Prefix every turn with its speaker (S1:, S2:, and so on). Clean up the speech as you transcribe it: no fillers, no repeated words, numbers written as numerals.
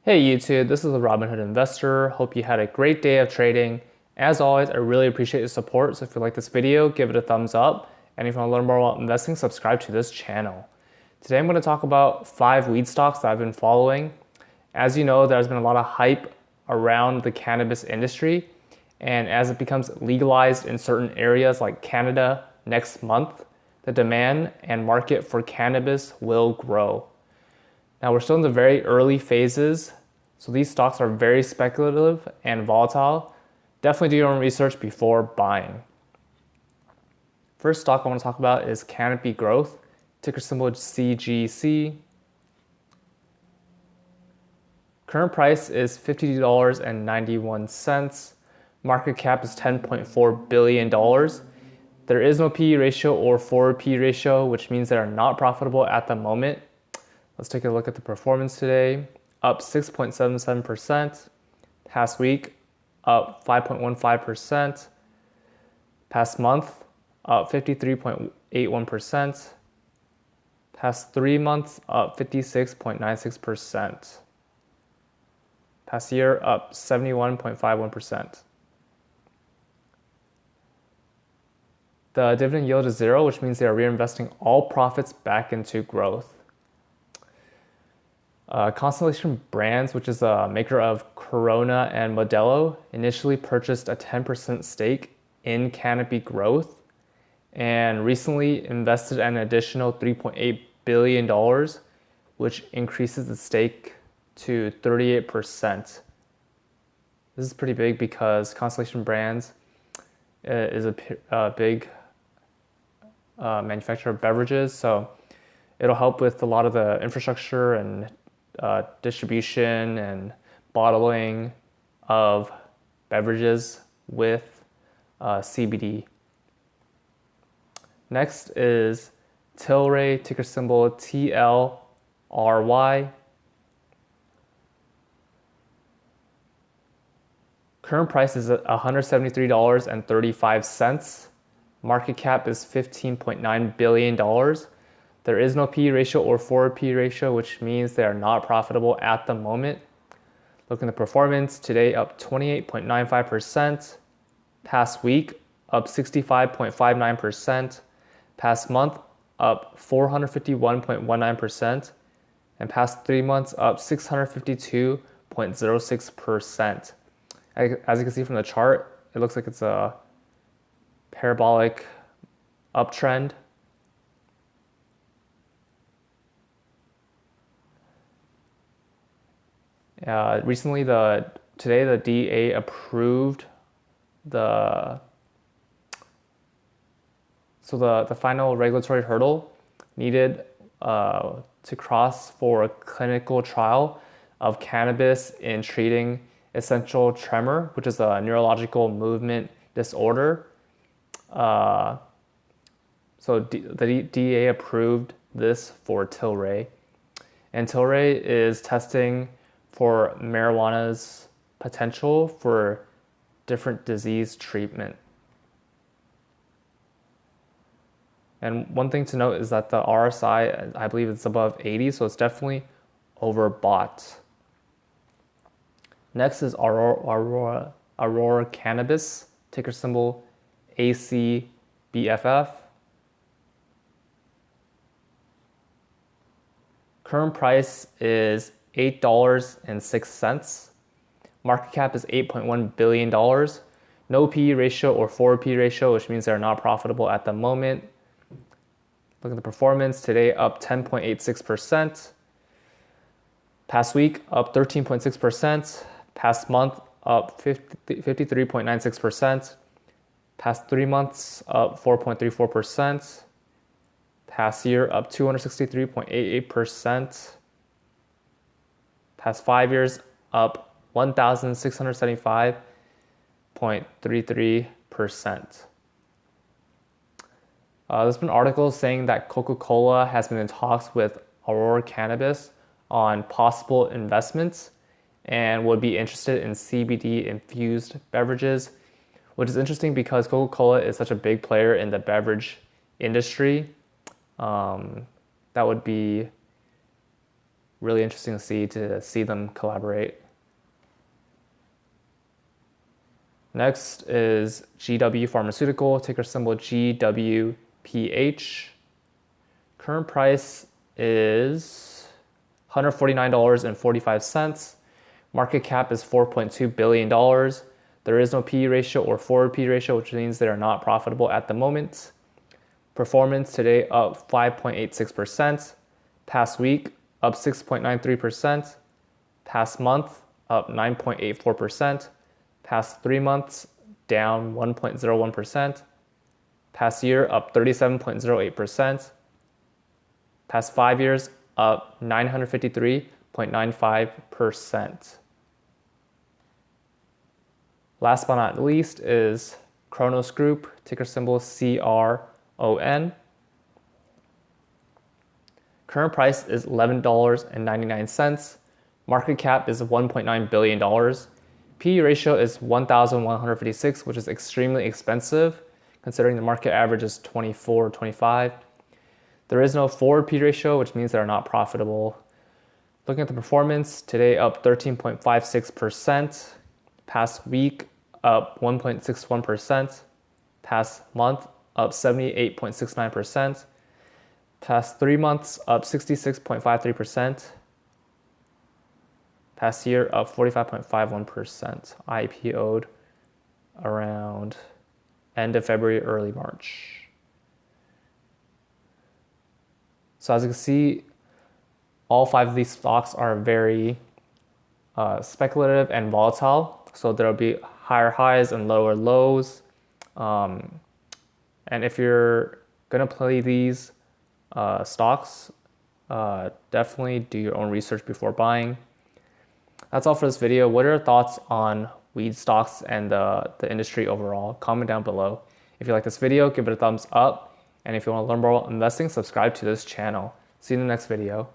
S1: Hey YouTube, this is the Robinhood investor. Hope you had a great day of trading. As always, I really appreciate your support. So if you like this video, give it a thumbs up. And if you want to learn more about investing, subscribe to this channel. Today I'm going to talk about 5 weed stocks that I've been following. As you know, there's been a lot of hype around the cannabis industry. And as it becomes legalized in certain areas like Canada next month, the demand and market for cannabis will grow. Now we're still in the very early phases, so these stocks are very speculative and volatile. Definitely do your own research before buying. First stock I want to talk about is Canopy Growth, ticker symbol CGC. Current price is $52.91. Market cap is $10.4 billion. There is no PE ratio or forward PE ratio, which means they are not profitable at the moment. Let's take a look at the performance today. Up 6.77%. Past week, up 5.15%. Past month, up 53.81%. Past 3 months, up 56.96%. Past year, up 71.51%. The dividend yield is 0, which means they are reinvesting all profits back into growth. Constellation Brands, which is a maker of Corona and Modelo, initially purchased a 10% stake in Canopy Growth and recently invested an additional $3.8 billion, which increases the stake to 38%. This is pretty big because Constellation Brands is a big manufacturer of beverages, so it'll help with a lot of the infrastructure and distribution and bottling of beverages with CBD. Next is TLRY, ticker symbol TLRY. Current price is $173.35. Market cap is $15.9 billion. There is no PE ratio or forward PE ratio, which means they are not profitable at the moment. Looking at the performance, today up 28.95%. Past week, up 65.59%. Past month, up 451.19%. And past 3 months, up 652.06%. As you can see from the chart, it looks like it's a parabolic uptrend. Recently, today the DA approved the final regulatory hurdle needed to cross for a clinical trial of cannabis in treating essential tremor, which is a neurological movement disorder. So the DA approved this for TLRY, and TLRY is testing for marijuana's potential for different disease treatment. And one thing to note is that the RSI, I believe it's above 80, so it's definitely overbought. Next is Aurora Cannabis, ticker symbol ACBFF. Current price is $8.06. Market cap is $8.1 billion. No PE ratio or forward PE ratio, which means they're not profitable at the moment. Look at the performance. Today up 10.86%. Past week up 13.6%. Past month up 53.96%. Past 3 months up 4.34%. Past year up 263.88%. Past 5 years up 1,675.33%. There's been articles saying that Coca-Cola has been in talks with Aurora Cannabis on possible investments and would be interested in CBD infused beverages, which is interesting because Coca-Cola is such a big player in the beverage industry. That would be really interesting to see them collaborate. Next is GW Pharmaceutical, ticker symbol GWPH. Current price is $149.45. Market cap is $4.2 billion. There is no PE ratio or forward PE ratio, which means they are not profitable at the moment. Performance today up 5.86%. Past week up 6.93%. Past month up 9.84%. Past 3 months down 1.01%. Past year up 37.08%. Past 5 years up 953.95%. Last but not least is Cronos Group, ticker symbol CRON. Current price is $11.99. Market cap is $1.9 billion. PE ratio is 1,156, which is extremely expensive considering the market average is 24 or 25. There is no forward PE ratio, which means they're not profitable. Looking at the performance, today up 13.56%. Past week up 1.61%. Past month up 78.69%. Past 3 months up 66.53%. Past year up 45.51%. IPO'd around end of February, early March. So as you can see, all 5 of these stocks are very speculative and volatile. So there'll be higher highs and lower lows. And if you're gonna play these stocks, definitely do your own research before buying. That's all for this video. What are your thoughts on weed stocks and the industry overall? Comment down below. If you like this video, give it a thumbs up. And if you want to learn more about investing, subscribe to this channel. See you in the next video.